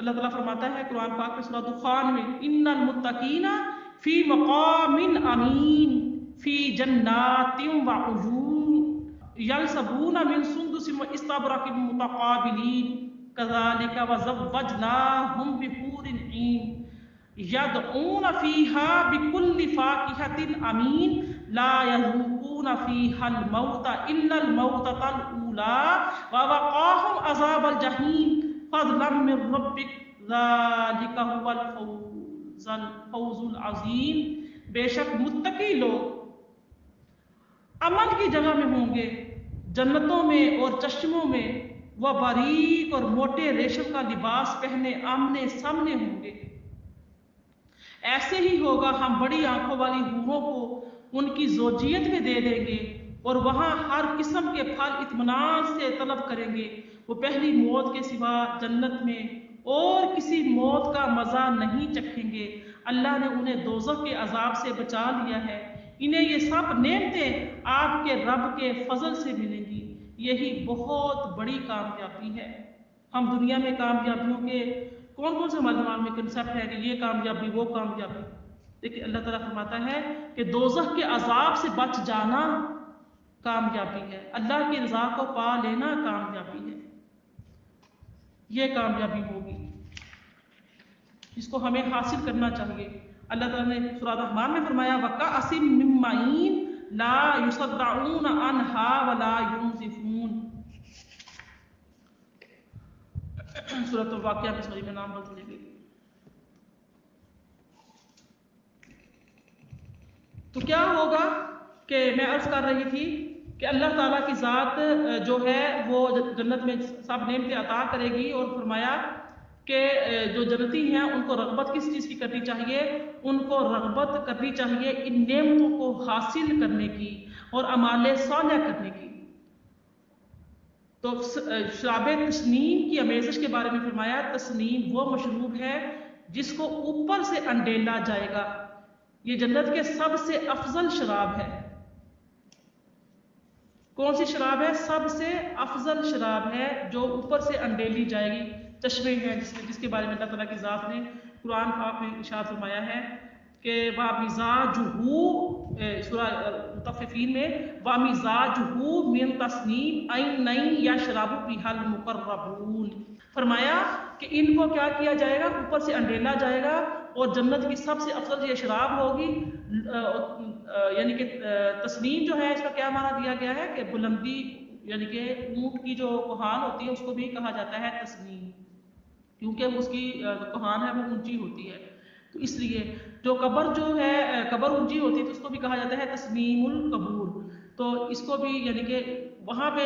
اللہ تعالیٰ فرماتا ہے قرآن پاک میں سورۃ دخان میں ان المتقین فی مقام امین فی جنات وعیون یلسبون من سندس واستبرق متقابلین کذالک وزوجناہم بحور عین یدعون فیہا بکل فاکہۃ امین لا یذوقون فیہا الموت الا الموتۃ الاولی ووقاہم عذاب الجحیم فضلا من ربک ذالک هو الفوز العظیم۔ بے شک متقی لوگ امن کی جگہ میں ہوں گے، جنتوں میں اور چشموں میں وہ باریک اور موٹے ریشم کا لباس پہنے آمنے سامنے ہوں گے۔ ایسے ہی ہوگا ہم بڑی آنکھوں والی حوروں کو ان کی زوجیت میں دے دیں گے اور وہاں ہر قسم کے پھل اطمینان سے طلب کریں گے۔ وہ پہلی موت کے سوا جنت میں اور کسی موت کا مزہ نہیں چکھیں گے۔ اللہ نے انہیں دوزخ کے عذاب سے بچا لیا ہے۔ انہیں یہ سب نعمتیں آپ کے رب کے فضل سے ملیں گی، یہی بہت بڑی کامیابی ہے۔ ہم دنیا میں کامیابیوں کے کون سے ہمارے دماغ میں کنسیپٹ ہے کہ یہ کامیابی وہ کامیابی، لیکن اللہ تعالیٰ فرماتا ہے کہ دوزخ کے عذاب سے بچ جانا کامیابی ہے، اللہ کی رضا کو پا لینا کامیابی ہے، یہ کامیابی ہوگی جس کو ہمیں حاصل کرنا چاہیے۔ اللہ تعالیٰ نے سورۃ الرحمن میں فرمایا وَكَأْسٍ مِّن مَّعِينٍ لَا يُصَدَّعُونَ عَنْهَا وَلَا يُنزِفُونَ۔ سورۃ الواقعہ میں سوری میں نام بدل گئی۔ تو کیا ہوگا کہ میں عرض کر رہی تھی کہ اللہ تعالیٰ کی ذات جو ہے وہ جنت میں سب نعمتیں عطا کرے گی، اور فرمایا کہ جو جنتی ہیں ان کو رغبت کس چیز کی کرنی چاہیے؟ ان کو رغبت کرنی چاہیے ان نعمتوں کو حاصل کرنے کی اور اعمال صالح کرنے کی۔ تو شراب تسنیم کی آمیزش کے بارے میں فرمایا تسنیم وہ مشروب ہے جس کو اوپر سے انڈیلا جائے گا، یہ جنت کے سب سے افضل شراب ہے۔ کون سی شراب ہے؟ سب سے افضل شراب ہے جو اوپر سے انڈیلی جائے گی، چشمے ہیں جس کے بارے میں اللہ تعالیٰ کی ذات نے قرآن پاک میں ارشاد فرمایا ہے کہ وَمِزَاجُهُ سورہ مطففین میں وَمِزَاجُهُ مِن تَسْنِيمٍ عَيْنًا يَشْرَبُ بِهَا الْمُقَرَّبُونَ، فرمایا کہ ان کو کیا کیا جائے گا؟ اوپر سے انڈیلا جائے گا، اور جنت کی سب سے افضل یہ شراب ہوگی۔ یعنی کہ تسنیم جو ہے اس کا کیا معنی دیا گیا ہے کہ بلندی، یعنی کہ اونٹ کی جو کوہان ہوتی ہے اس کو بھی کہا جاتا ہے تسنیم، کیونکہ اس کی کوہان ہے وہ اونچی ہوتی ہے، تو اس لیے جو قبر جو ہے قبر اونچی ہوتی ہے تو اس کو بھی کہا جاتا ہے تسنیم القبور، تو اس کو بھی یعنی کہ وہاں پہ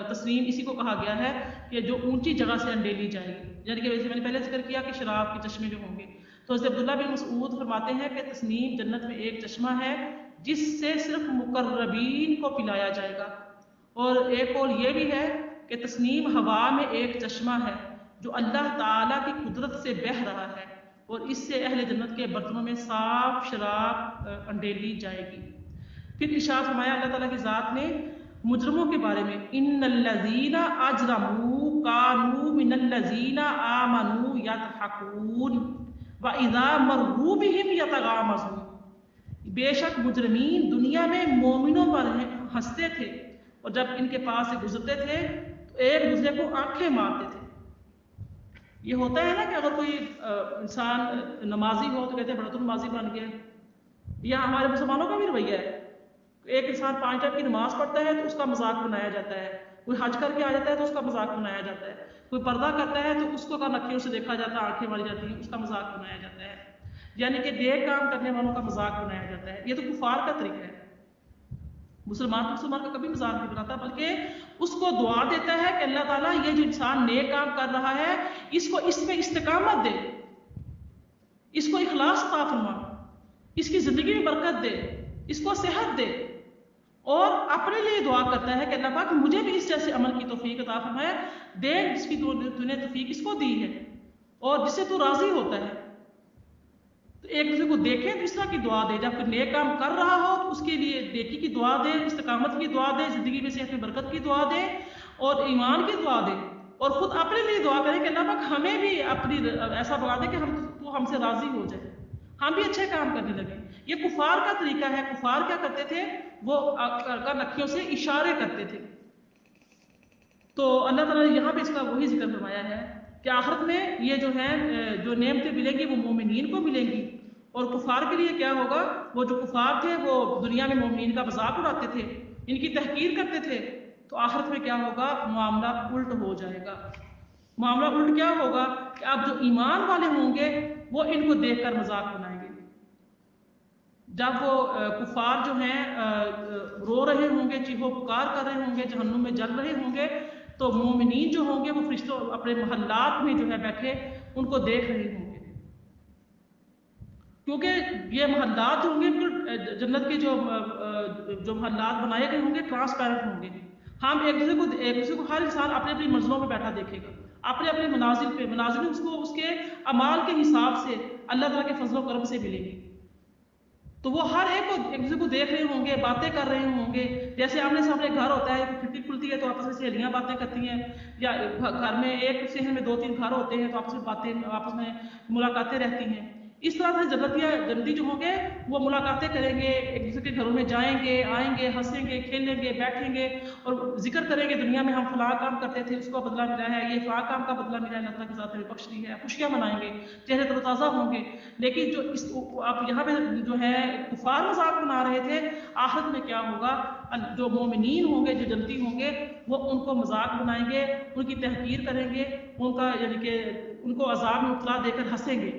تسنیم اسی کو کہا گیا ہے کہ جو اونچی جگہ سے انڈیلی جائے گی، یعنی کہ ویسے میں نے پہلے ذکر کیا کہ شراب کے چشمے جو ہوں گے، تو حضرت عبداللہ بن مسعود فرماتے ہیں کہ تسنیم جنت میں ایک چشمہ ہے جس سے صرف مقربین کو پلایا جائے گا، اور ایک قول یہ بھی ہے کہ تسنیم ہوا میں ایک چشمہ ہے جو اللہ تعالیٰ کی قدرت سے بہہ رہا ہے، اور اس سے اہل جنت کے برتنوں میں صاف شراب انڈیلی جائے گی۔ پھر ارشاد فرمایا اللہ تعالیٰ کی ذات نے مجرموں کے بارے میں ان الذین اجرموا کانوا من الذین آمنوا یضحکون وَإِذَا مَرُّوا بِهِمْ يَتَغَامَزُونَ، بے شک مجرمین دنیا میں مومنوں پر ہنستے تھے، اور جب ان کے پاس سے گزرتے تھے تو ایک دوسرے کو آنکھیں مارتے تھے۔ یہ ہوتا ہے نا کہ اگر کوئی انسان نمازی ہو تو کہتے ہیں بڑا تو نمازی بن گیا، یا ہمارے مسلمانوں کا بھی رویہ ہے، ایک انسان 5 ٹائم کی نماز پڑھتا ہے تو اس کا مذاق بنایا جاتا ہے، کوئی حج کر کے آ جاتا ہے تو اس کا مذاق بنایا جاتا ہے، کوئی پردہ کرتا ہے تو اس کو نکھیوں سے دیکھا جاتا ہے، آنکھیں ماری جاتی ہیں، اس کا مذاق بنایا جاتا ہے، یعنی کہ نیک کام کرنے والوں کا مذاق بنایا جاتا ہے۔ یہ تو کفار کا طریقہ ہے، مسلمان کا کبھی مذاق نہیں بناتا، بلکہ اس کو دعا دیتا ہے کہ اللہ تعالیٰ یہ جو انسان نیک کام کر رہا ہے اس کو اس میں استقامت دے، اس کو اخلاص عطا فرما، اس کی زندگی میں برکت دے، اس کو صحت دے، اور اپنے لیے دعا کرتا ہے کہ اللہ پاک مجھے بھی اس جیسے عمل کی توفیق عطا فرمائے دے جس کی تو نے توفیق اس کو دی ہے اور جس سے تو راضی ہوتا ہے۔ تو ایک دوسرے کو دیکھے تو اس طرح کی دعا دے، جب کوئی نیک کام کر رہا ہو تو اس کے لیے نیکی کی دعا دے، استقامت کی دعا دے، زندگی میں صحت میں برکت کی دعا دے اور ایمان کی دعا دے، اور خود اپنے لیے دعا کریں کہ اللہ پاک ہمیں بھی اپنی ایسا بنا دے کہ تو ہم سے راضی ہو جائے، ہم بھی اچھے کام کرنے لگیں۔ یہ کفار کا طریقہ ہے۔ کفار کیا کرتے تھے؟ وہ نکھیوں سے اشارے کرتے تھے۔ تو اللہ تعالیٰ نے یہاں پہ اس کا وہی ذکر فرمایا ہے کہ آخرت میں یہ جو ہے جو نعمتیں ملیں گی وہ مومنین کو ملیں گی، اور کفار کے لیے کیا ہوگا؟ وہ جو کفار تھے وہ دنیا میں مومنین کا مذاق اڑاتے تھے، ان کی تحقیر کرتے تھے، تو آخرت میں کیا ہوگا؟ معاملہ الٹ ہو جائے گا۔ معاملہ الٹ کیا ہوگا کہ اب جو ایمان والے ہوں گے وہ ان کو دیکھ کر مذاق بنائیں گے۔ جب وہ کفار جو ہیں رو رہے ہوں گے، چیخو پکار کر رہے ہوں گے، جہنم میں جل رہے ہوں گے، تو مومنین جو ہوں گے وہ فرشتوں اپنے محلات میں جو ہے بیٹھے ان کو دیکھ رہے ہوں گے، کیونکہ یہ محلات جو ہوں گے جنت کے جو محلات بنائے گئے ہوں گے ٹرانسپیرنٹ ہوں گے۔ ہم ایک دوسرے کو ہر انسان اپنے اپنی منزلوں پہ بیٹھا دیکھے گا، اپنے اپنے منازل پہ، منازل اس کو اس کے اعمال کے حساب سے اللہ تعالیٰ کے فضل و کرم سے ملے گی۔ تو وہ ہر ایک دوسرے کو دیکھ رہے ہوں گے، باتیں کر رہے ہوں گے، جیسے آمنے سامنے گھر ہوتا ہے، کھڑکی کھلتی ہے تو آپس میں سہیلیاں باتیں کرتی ہیں، یا گھر میں ایک شہر میں 2-3 گھر ہوتے ہیں تو آپس میں ملاقاتیں رہتی ہیں۔ اس طرح سے جنتی جو ہوں گے وہ ملاقاتیں کریں گے، ایک دوسرے کے گھروں میں جائیں گے، آئیں گے، ہنسیں گے، کھیلیں گے، بیٹھیں گے اور ذکر کریں گے دنیا میں ہم فلاں کام کرتے تھے، اس کو بدلہ ملا ہے، یہ فلاں کام کا بدلہ ملا ہے، اللہ تعالیٰ کی ذات ہمیں بخش دی ہے، خوشیاں منائیں گے، چہرے تر و تازہ ہوں گے۔ لیکن جو آپ یہاں پہ جو ہے کفار مذاق بنا رہے تھے، آخرت میں کیا ہوگا؟ جو مومنین ہوں گے، جو جنتی ہوں گے، وہ ان کو مذاق بنائیں گے، ان کی تحقیر کریں گے، ان کا یعنی کہ ان کو عذاب میں مبتلا دے کر ہنسیں گے۔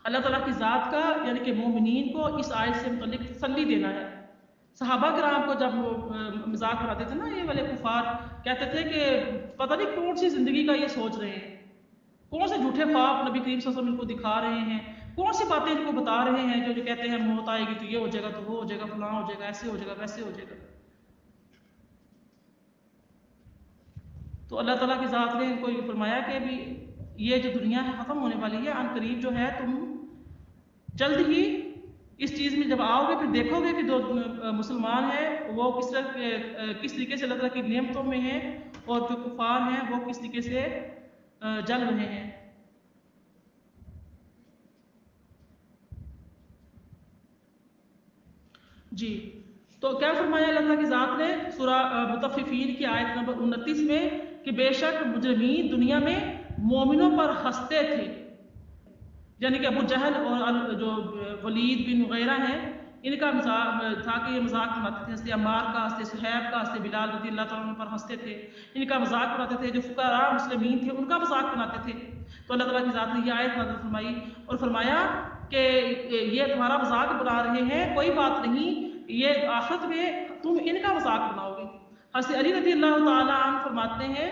اللہ تعالیٰ کی ذات کا یعنی کہ مومنین کو اس آیت سے متعلق تسلی دینا ہے۔ صحابہ کرام کو جب مذاق بناتے تھے نا یہ والے کفار، کہتے تھے کہ پتہ نہیں کون سی زندگی کا یہ سوچ رہے ہیں، کون سے جھوٹے خواب نبی کریم صلی اللہ علیہ وسلم ان کو دکھا رہے ہیں، کون سی باتیں ان کو بتا رہے ہیں جو کہتے ہیں موت آئے گی تو یہ ہو جائے گا، تو وہ ہو جائے گا، فلاں ہو جائے گا، ایسے ہو جائے گا، ویسے ہو جائے گا۔ تو اللہ تعالیٰ کی ذات نے ان کو یہ فرمایا کہ بھی یہ جو دنیا ہے ختم ہونے والی ہے، عن قریب جو ہے تم جلد ہی اس چیز میں جب آؤ گے پھر دیکھو گے کہ جو مسلمان ہیں وہ کس طریقے سے اللہ تعالیٰ کی نعمتوں میں ہیں، اور جو کفار ہیں وہ کس طریقے سے جل رہے ہیں۔ جی تو کیا فرمایا اللہ تعالیٰ کی ذات نے سورہ مطففین کی آیت نمبر 29 میں کہ بے شک مجرمین دنیا میں مومنوں پر ہنستے تھے، یعنی کہ ابو جہل اور جو ولید بن مغیرہ ہیں ان کا مذاق تھا کہ یہ مذاق بناتے تھے، ہنستے عمار کا، ہنستے صہیب کا، ہنستے بلال رضی اللہ تعالیٰ عنہ پر ہنستے تھے، ان کا مذاق بناتے تھے، جو فقراء مسلمین تھے ان کا مذاق بناتے تھے۔ تو اللہ تعالیٰ کی ذات نے یہ آیت نازل فرمائی اور فرمایا کہ یہ تمہارا مذاق بنا رہے ہیں، کوئی بات نہیں، یہ آخرت میں تم ان کا مذاق بناؤ گے۔ حضرت علی رضی اللہ تعالیٰ عنہ فرماتے ہیں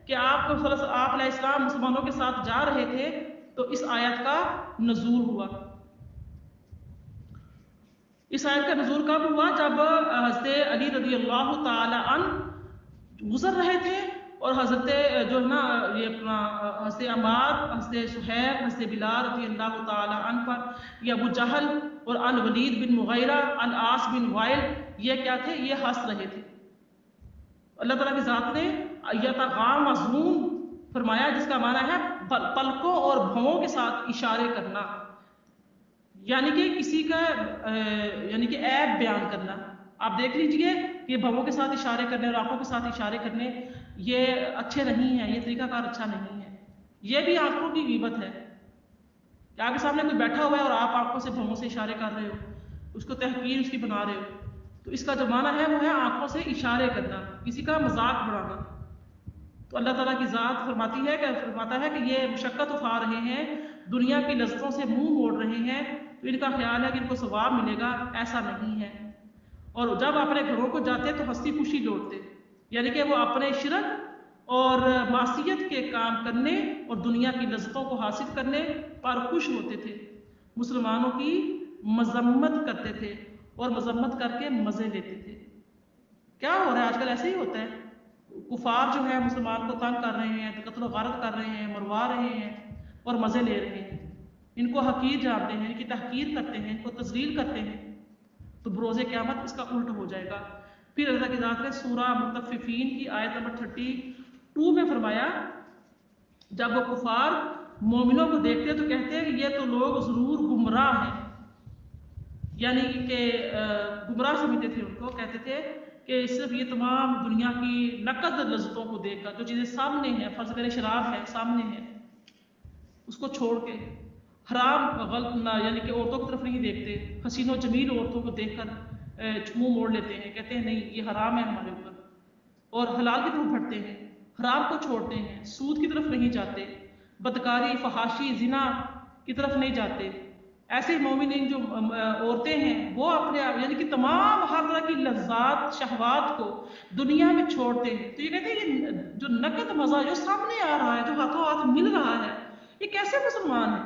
کہ آپ علیہ السلام مسلمانوں کے ساتھ جا رہے تھے تو اس آیت کا نزول ہوا۔ اس آیت کا نزول کب ہوا؟ جب حضرت علی رضی اللہ تعالی عنہ گزر رہے تھے اور حضرت جو ہے نا یہ اپنا حضرت عمار، حضرت صہیب، حضرت بلال رضی اللہ تعالی عنہ پر یہ ابو جہل اور الولید بن مغیرہ، العاص بن وائل یہ کیا تھے؟ یہ ہنس رہے تھے۔ اللہ تعالیٰ کی ذات نے یتغامزون فرمایا جس کا معنی ہے پلکوں اور بھووں کے ساتھ اشارے کرنا، یعنی کہ کسی کا یعنی کہ عیب بیان کرنا۔ آپ دیکھ لیجئے کہ بھووں کے ساتھ اشارے کرنے اور آنکھوں کے ساتھ اشارے کرنے یہ اچھے نہیں ہیں، یہ طریقہ کار اچھا نہیں ہے، یہ بھی آنکھوں کی غیبت ہے کہ آپ کے سامنے کوئی بیٹھا ہوا ہے اور آپ آنکھوں سے بھووں سے اشارے کر رہے ہو، اس کو تحقیر اس کی بنا رہے ہو، تو اس کا جو معنی ہے وہ ہے آنکھوں سے اشارے کرنا، کسی کا مذاق بنانا۔ تو اللہ تعالیٰ کی ذات فرماتا ہے کہ یہ مشقت اٹھا رہے ہیں، دنیا کی لذتوں سے منہ موڑ رہے ہیں، تو ان کا خیال ہے کہ ان کو ثواب ملے گا، ایسا نہیں ہے۔ اور جب اپنے گھروں کو جاتے تو ہنسی خوشی لوٹتے، یعنی کہ وہ اپنے شرک اور معصیت کے کام کرنے اور دنیا کی لذتوں کو حاصل کرنے پر خوش ہوتے تھے، مسلمانوں کی مذمت کرتے تھے اور مذمت کر کے مزے لیتے تھے۔ کیا ہو رہا ہے آج کل؟ ایسے ہی ہوتا ہے، کفار جو ہے مسلمان کو تنگ کر رہے ہیں، قتل و غارت کر رہے ہیں، مروا رہے ہیں اور مزے لے رہے ہیں، ان کو حقیر جانتے ہیں، ان کی تحقیر کرتے ہیں، ان کو تذلیل کرتے ہیں، تو بروز قیامت اس کا الٹ ہو جائے گا۔ پھر اللہ کی ذات نے سورہ مطففین کی آیت نمبر 2 میں فرمایا جب وہ کفار مومنوں کو دیکھتے تو کہتے ہیں کہ یہ تو لوگ ضرور گمراہ ہیں، یعنی کہ گمراہ سمجھتے تھے ان کو، کہتے تھے کہ صرف یہ تمام دنیا کی نقد لذتوں کو دیکھ کر، جو چیزیں سامنے ہیں، فرض کریں شراب ہے سامنے ہے، اس کو چھوڑ کے حرام غلط نہ یعنی کہ عورتوں کی طرف نہیں دیکھتے، حسین و جمیل عورتوں کو دیکھ کر منہ موڑ لیتے ہیں، کہتے ہیں نہیں یہ حرام ہے ہمارے اوپر، اور حلال کی طرف بڑھتے ہیں، حرام کو چھوڑتے ہیں، سود کی طرف نہیں جاتے، بدکاری فحاشی زنا کی طرف نہیں جاتے۔ ایسے مومنین جو عورتیں ہیں وہ اپنے یعنی کہ تمام ہر طرح کی لذات شہوات کو دنیا میں چھوڑتے ہیں۔ تو یہ کہتے ہیں یہ جو نقد مزہ جو سامنے آ رہا ہے، جو ہاتھوں ہاتھ مل رہا ہے، یہ کیسے مسلمان ہیں،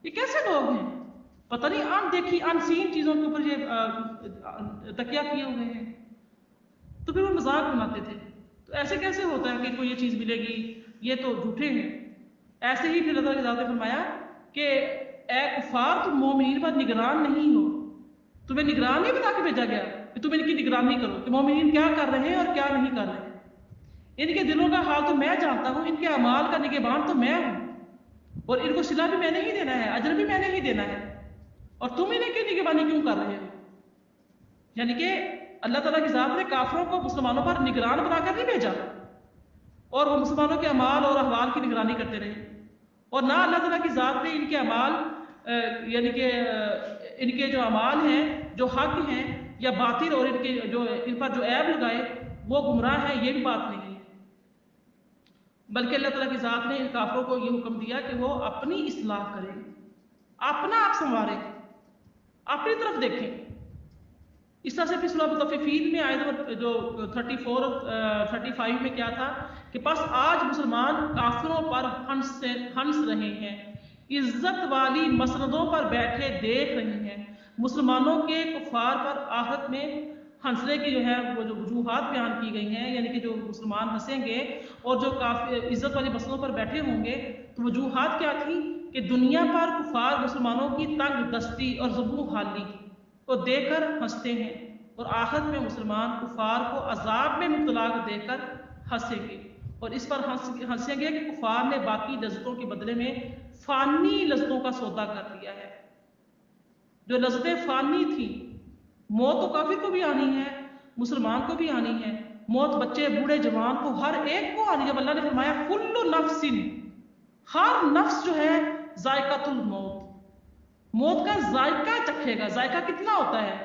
یہ کیسے لوگ ہیں، پتہ نہیں ان دیکھی ان سین چیزوں کے اوپر یہ تکیہ کیے ہوئے ہیں۔ تو پھر وہ مذاق بناتے تھے، تو ایسے کیسے ہوتا ہے کہ ان کو یہ چیز ملے گی، یہ تو جھوٹے ہیں۔ ایسے ہی پھر اللہ کی ذات نے فرمایا کہ اے کفار تم مومنین پر نگران نہیں ہو، تمہیں نگران نہیں بنا کے بھیجا گیا کہ تم ان کی نگرانی کرو کہ مومنین کیا کر رہے ہیں اور کیا نہیں کر رہے ہیں۔ ان کے دلوں کا حال تو میں جانتا ہوں، ان کے اعمال کا نگہبان تو میں ہوں، اور ان کو صلہ بھی میں نے ہی دینا ہے، اجر بھی میں نے ہی دینا ہے، اور تم انہیں کی نگہبانی کیوں کر رہے ہو؟ یعنی کہ اللہ تعالیٰ کی ذات نے کافروں کو مسلمانوں پر نگران بنا کر نہیں بھیجا، اور وہ مسلمانوں کے اعمال اور احوال کی نگرانی کرتے رہے، اور نہ اللہ تعالیٰ کی ذات نے ان کے اعمال یعنی کہ ان کے جو اعمال ہیں جو حق ہیں یا باطل اور ان کے جو ان پر جو عیب لگائے وہ گمراہ ہیں، یہ بھی بات نہیں ہے، بلکہ اللہ تعالیٰ کی ذات نے ان کافروں کو یہ حکم دیا کہ وہ اپنی اصلاح کریں، اپنا آپ سنواریں، اپنی طرف دیکھیں۔ اس طرح سے پھر سورہ مطففین میں آیت نمبر جو 34 اور 35 میں کیا تھا کہ پس آج مسلمان کافروں پر ہنس رہے ہیں، عزت والی مسندوں پر بیٹھے دیکھ رہے ہیں۔ مسلمانوں کے کفار پر آخرت میں ہنسنے کی جو ہے وہ جو وجوہات بیان کی گئی ہیں، یعنی کہ جو مسلمان ہنسیں گے اور جو کافر عزت والی مسندوں پر بیٹھے ہوں گے، تو وجوہات کیا تھی کہ دنیا پر کفار مسلمانوں کی تنگ دستی اور ذبح حالی کو دیکھ کر ہنستے ہیں، اور آخرت میں مسلمان کفار کو عذاب میں مبتلا دیکھ کر ہنسیں گے، اور اس پر ہنسیں گے کہ کفار نے باقی لذتوں کے بدلے میں فانی لذتوں کا سودا کر لیا ہے۔ جو لذتیں فانی تھیں، موت تو کافر کو بھی آنی ہے، مسلمان کو بھی آنی ہے، موت بچے بوڑھے جوان کو ہر ایک کو آنی ہے۔ جب اللہ نے فرمایا کل نفس، ہر نفس جو ہے ذائقۃ الموت، موت کا ذائقہ چکھے گا۔ ذائقہ کتنا ہوتا ہے؟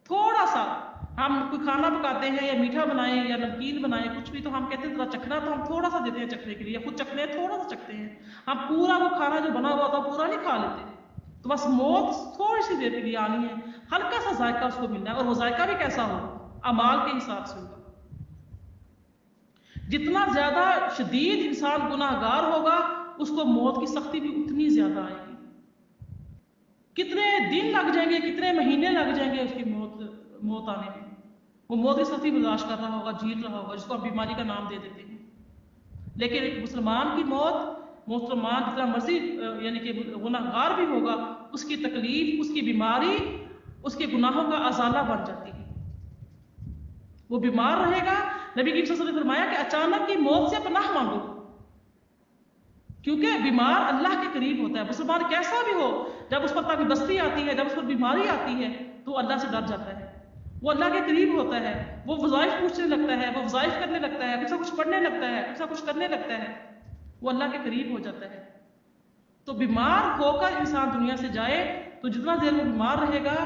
تھوڑا سا ہم کوئی کھانا پکاتے ہیں یا میٹھا بنائیں یا نمکین بنائیں کچھ بھی، تو ہم کہتے ہیں ذرا چکھنا، تو ہم تھوڑا سا دیتے ہیں چکھنے کے لیے، یا خود چکھنے تھوڑا سا چکھتے ہیں، ہم پورا وہ کھانا جو بنا ہوا ہوتا پورا نہیں کھا لیتے۔ تو بس موت تھوڑی سی دیر کے لیے آنی ہے، ہلکا سا ذائقہ اس کو ملنا ہے، اور وہ ذائقہ بھی کیسا ہو؟ اعمال کے حساب سے ہوگا۔ جتنا زیادہ شدید انسان گناہ گار ہوگا اس کو موت کی سختی بھی اتنی زیادہ آئے گی۔ کتنے دن لگ جائیں گے، کتنے مہینے لگ جائیں گے اس کی موت آنے میں، وہ موت کی سختی برداشت کر رہا ہوگا، جیت رہا ہوگا، جس کو ہم بیماری کا نام دے دیتے ہیں۔ لیکن ایک مسلمان کی موت، مسلمان جتنا مرضی یعنی کہ گناہ گار بھی ہوگا، اس کی تکلیف، اس کی بیماری، اس کے گناہوں کا ازالہ بن جاتی ہے۔ وہ بیمار رہے گا، نبی کریم صلی اللہ علیہ وسلم نے فرمایا کہ اچانک کی موت سے پناہ مانگو، کیونکہ بیمار اللہ کے قریب ہوتا ہے۔ مسلمان کیسا بھی ہو، جب اس پر تنگ دستی آتی ہے، جب اس پر بیماری آتی ہے، تو وہ اللہ سے ڈر جاتا ہے، وہ اللہ کے قریب ہوتا ہے، وہ وظائف پوچھنے لگتا ہے، وہ وظائف کرنے لگتا ہے، کچھ نہ کچھ پڑھنے لگتا ہے، کچھ نہ کچھ کرنے لگتا ہے، وہ اللہ کے قریب ہو جاتا ہے۔ تو بیمار ہو کر انسان دنیا سے جائے تو جتنا دیر وہ بیمار رہے گا،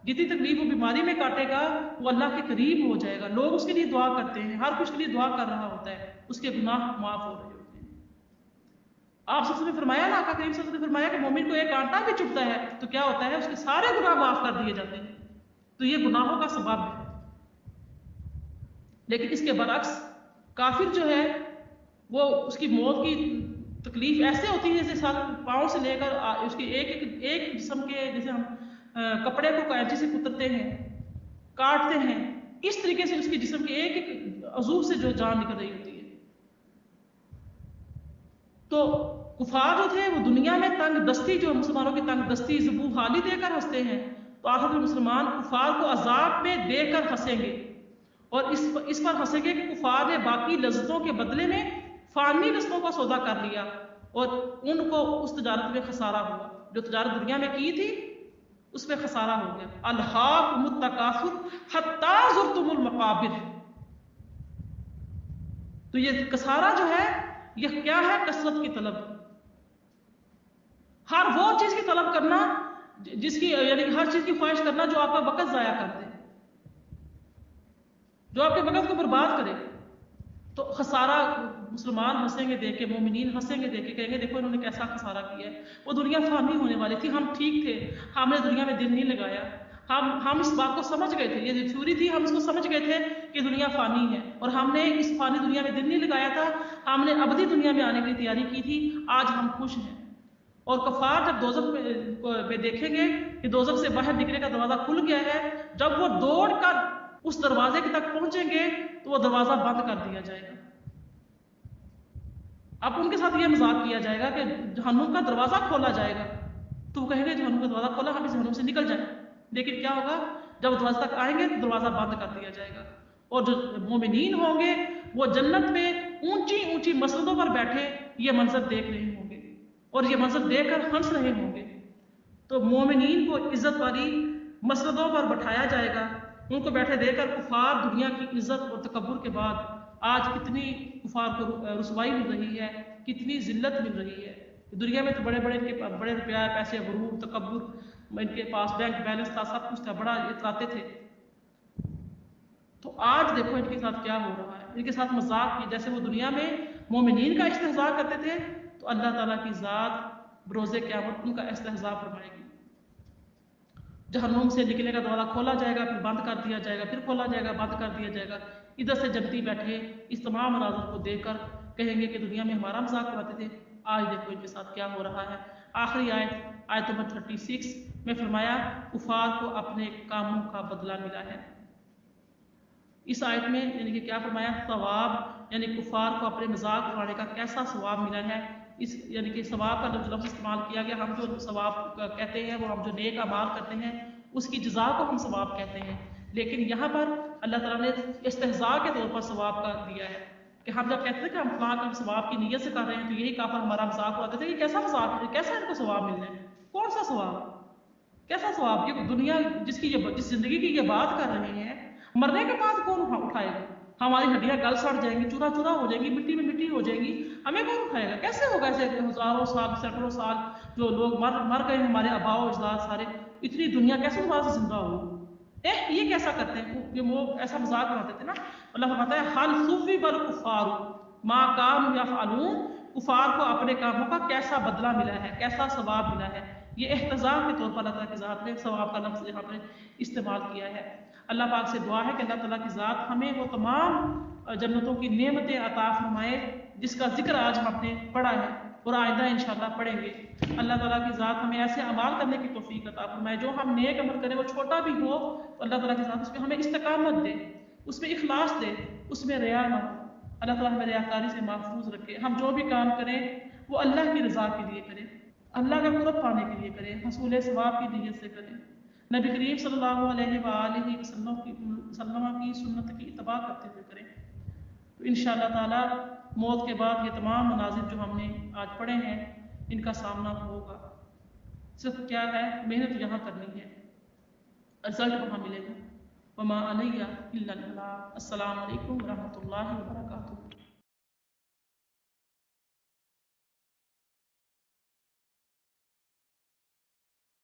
جتنی تکلیف وہ بیماری میں کاٹے گا، وہ اللہ کے قریب ہو جائے گا۔ لوگ اس کے لیے دعا کرتے ہیں، ہر کچھ کے لیے دعا کر رہا ہوتا ہے، اس کے گناہ معاف ہو رہے ہوتے ہیں۔ آپ سب نے فرمایا نا، آقا کریم صلی اللہ علیہ وسلم نے فرمایا کہ مومن کو ایک کانٹا بھی چبھتا ہے تو کیا ہوتا ہے؟ اس کے سارے گناہ معاف کر دیے جاتے ہیں۔ تو یہ گناہوں کا سبب ہے۔ لیکن اس کے برعکس کافر جو ہے وہ اس کی موت کی تکلیف ایسے ہوتی ہے جیسے پاؤں سے لے کر اس کے ایک جسم کے، جیسے ہم کپڑے کو کینچی سے کترتے ہیں، کاٹتے ہیں، اس طریقے سے اس کے جسم کے ایک ایک عضو سے جو جان نکل رہی ہوتی ہے۔ تو کفار جو تھے وہ دنیا میں تنگ دستی، جو مسلمانوں کی تنگ دستی ذبح حالی دے کر ہنستے ہیں، تو آخر میں مسلمان کفار کو عذاب میں دے کر ہنسیں گے، اور اس پر ہنسیں گے کہ کفار نے باقی لذتوں کے بدلے میں فانی رزقوں کا سودا کر لیا اور ان کو اس تجارت میں خسارہ ہوا، جو تجارت دنیا میں کی تھی اس میں خسارہ ہو گیا۔ الہاکم التکاثر حتی زرتم المقابر، تو یہ خسارہ جو ہے یہ کیا ہے؟ کثرت کی طلب، ہر وہ چیز کی طلب کرنا جس کی یعنی ہر چیز کی خواہش کرنا جو آپ کا وقت ضائع کر دے، جو آپ کے وقت کو برباد کرے۔ تو خسارہ مسلمان ہنسیں گے دیکھ کے، مومنین ہنسیں گے دیکھ کے، کہیں گے دیکھو انہوں نے کیسا خسارہ کیا ہے، وہ دنیا فانی ہونے والی تھی، ہم ٹھیک تھے، ہم نے دنیا میں دل نہیں لگایا، ہم اس بات کو سمجھ گئے تھے، یہ جو تھیوری تھی ہم اس کو سمجھ گئے تھے کہ دنیا فانی ہے، اور ہم نے اس فانی دنیا میں دل نہیں لگایا تھا، ہم نے ابدی دنیا میں آنے کی تیاری کی تھی، آج ہم خوش ہیں۔ اور کفار جب دوزخ میں دیکھیں گے کہ دوزخ سے باہر نکلنے کا دروازہ کھل گیا ہے، جب وہ دوڑ کر اس دروازے تک پہنچیں گے تو وہ دروازہ بند کر دیا جائے گا۔ اب ان کے ساتھ یہ مذاق کیا جائے گا کہ جہنم کا دروازہ کھولا جائے گا، تو وہ کہیں گے جہنم کا دروازہ کھولا، ہم اس جہنم سے نکل جائیں، لیکن کیا ہوگا؟ جب دروازے تک آئیں گے تو دروازہ بند کر دیا جائے گا، اور جو مومنین ہوں گے وہ جنت میں اونچی اونچی مسندوں پر بیٹھے یہ منظر دیکھ رہے ہوں گے، اور یہ منظر دیکھ کر ہنس رہے ہوں گے۔ تو مومنین کو عزت والی مسندوں پر بٹھایا جائے گا، ان کو بیٹھے دیکھ کر کفار دنیا کی عزت اور تکبر کے بعد آج کتنی کفار کو رسوائی مل رہی ہے، کتنی ذلت مل رہی ہے۔ دنیا میں تو بڑے بڑے ان کے بڑے روپیہ پیسے، غرور، تکبر، ان کے پاس بینک بیلنس تھا، سب کچھ تھا، بڑا اتراتے تھے، تو آج دیکھو ان کے ساتھ کیا ہو رہا ہے، ان کے ساتھ مذاق کی، جیسے وہ دنیا میں مومنین کا استہزاء کرتے تھے تو اللہ تعالیٰ کی ذات بروز قیامت ان کا استہزاء فرمائے گی۔ جہنم سے نکلنے کا دروازہ کھولا جائے گا، پھر بند کر دیا جائے گا، پھر کھولا جائے گا، بند کر دیا جائے گا، ادھر سے جنتی بیٹھے اس تمام مناظر کو دیکھ کر کہیں گے کہ دنیا میں ہمارا مذاق اڑاتے تھے، آج دیکھو ان کے ساتھ کیا ہو رہا ہے۔ آخری آیت نمبر 36 میں فرمایا کفار کو اپنے کاموں کا بدلہ ملا ہے۔ اس آیت میں یعنی کہ کیا فرمایا؟ ثواب، یعنی کفار کو اپنے مذاق اڑانے کا کیسا ثواب ملا ہے، اس یعنی کہ ثواب کا لفظ استعمال کیا گیا، ہم جو ثواب کہتے ہیں وہ ہم جو نیک اعمال کرتے ہیں اس کی جزا کو ہم ثواب کہتے ہیں، لیکن یہاں پر اللہ تعالیٰ نے استہزاء کے طور پر ثواب کا دیا ہے کہ ہم جب کہتے ہیں کہ ہم فلاں کا ثواب کی نیت سے کر رہے ہیں تو یہی کافر ہمارا مذاق اڑاتے تھے کہ کیسا مذاق ہے، کیسا ان کو ثواب ملنا ہے، کون سا ثواب، کیسا ثواب؟ یہ دنیا جس زندگی کی یہ بات کر رہے ہیں، مرنے کے بعد کون اٹھائے گا؟ ہماری ہڈیاں گل سڑ جائیں گی، چورا چورا ہو جائیں گی، مٹی میں مٹی ہو جائیں گی، ہمیں کون اٹھائے گا؟ کیسے ہوگا؟ ایسے ہزاروں سال، سینکڑوں سال جو لوگ مر گئے، ہمارے آباء و اجداد سارے، اتنی دنیا کیسے دوبارہ سے زندہ ہوگی؟ یہ کیسا کرتے ہیں کہ وہ ایسا مذاق بناتے تھے نا۔ اللہ فرماتا ہے حل ثوب الکفار ما کانوا یفعلون، کفار کو اپنے کاموں کا کیسا بدلہ ملا ہے، کیسا ثواب ملا ہے۔ یہ احتجاج کے طور پر اللہ تعالیٰ کی ذات نے ثواب کا لفظ یہاں پر استعمال کیا ہے۔ اللہ پاک سے دعا ہے کہ اللہ تعالیٰ کی ذات ہمیں وہ تمام جنتوں کی نعمتیں عطا فرمائے جس کا ذکر آج ہم نے پڑھا ہے اور آئندہ انشاءاللہ پڑھیں گے۔ اللہ تعالیٰ کی ذات ہمیں ایسے اعمال کرنے کی توفیق عطا فرمائے، جو ہم نیک عمل کریں وہ چھوٹا بھی ہو تو اللہ تعالیٰ کی ذات اس میں ہمیں استقامت دے، اس میں اخلاص دے، اس میں ریا نہ ہو۔ اللہ تعالیٰ ہمیں ریاکاری سے محفوظ رکھے، ہم جو بھی کام کریں وہ اللہ کی رضا کے لیے کریں، اللہ کا قرب پانے کے لیے کریں، حصول ثواب کی نیت سے کریں، نبی کریم صلی اللہ علیہ وآلہ وسلم کی سنت کی اتباع کرتے ہوئے کریں۔ تو انشاءاللہ تعالیٰ موت کے بعد یہ تمام مناظر جو ہم نے آج پڑھے ہیں ان کا سامنا ہوگا، صرف کیا ہے محنت یہاں کرنی ہے، رزلٹ وہاں ملے گا۔ وما علیہ الا البلاغ۔ السلام علیکم ورحمۃ اللہ وبرکاتہ۔